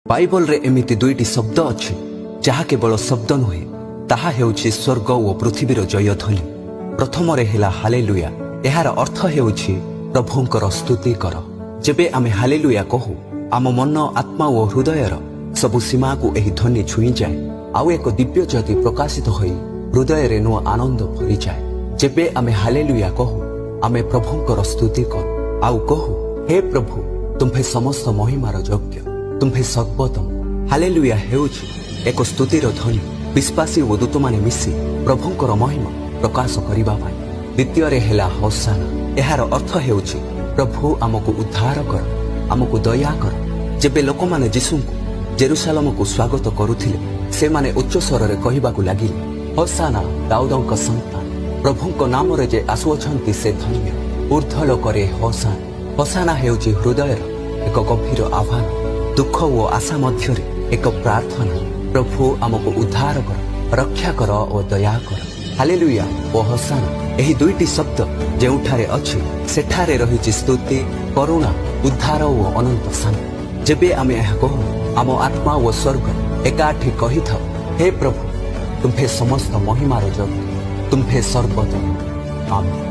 Bible रे एमिति दुईटी शब्द अछि जहा केवल शब्द नुहे ताहा हेउछि स्वर्ग ओ पृथ्वीर जय ध्वनि। प्रथम रे हेला हालेलुया। एहार अर्थ हेउछि प्रभुंकर स्तुति कर। जेबे आमे हालेलुया कहू आम मन आत्मा ओ हृदयर सबु सीमा को एही ध्वनि छुई जाए आउ एक दिव्य ज्योति प्रकाशित होई हृदय रे नुआ आनंद भरी जाए। जेबे आमे हालेलुया कहू आमे प्रभुंकर स्तुति कर आउ कहू हे प्रभु तुम्हे समस्त महिमार योग्य, तुम्हे सर्वोत्तम। हालेलुया हेउछि एक स्तुतिर ध्वनि। विश्वासी ओ दूत माने मिसी प्रभुंकर महिमा प्रकाश करिबा पाई। द्वितीय रे हेला होसाना। एहार अर्थ हेउछि प्रभु आमको उद्धार कर, आमको दया कर। जेबे लोक माने यीशुଙ୍କୁ जेरुसालेम को स्वागत करुथिले से माने उच्च स्वर रे कहिबाकू लागिले होसाना दाऊदଙ୍କ संतान। प्रभुଙ୍କ नामरे जे आसुअछंती से धन्य। ऊर्ध्व लोकरे होसाना। होसाना हेउछि हृदयर एक गभीर आह्वान। दुख ओ आशा मध्यरे एक प्रार्थना। प्रभु आमको उद्धार कर, रक्षा कर और दया कर। हालेलुया ओ होसाना एही दुईटी शब्द जेउठारे अछि सेठारे रहिछि स्तुति, करुणा, उद्धार ओ अनंत शांति। जेबे आमे एहा कहू आम आत्मा ओ स्वर्ग एकाठी कहिथाउ हे प्रभु तुम्हे समस्त महिमार योग्य, तुम्हे सर्वोत्तम। आमेन।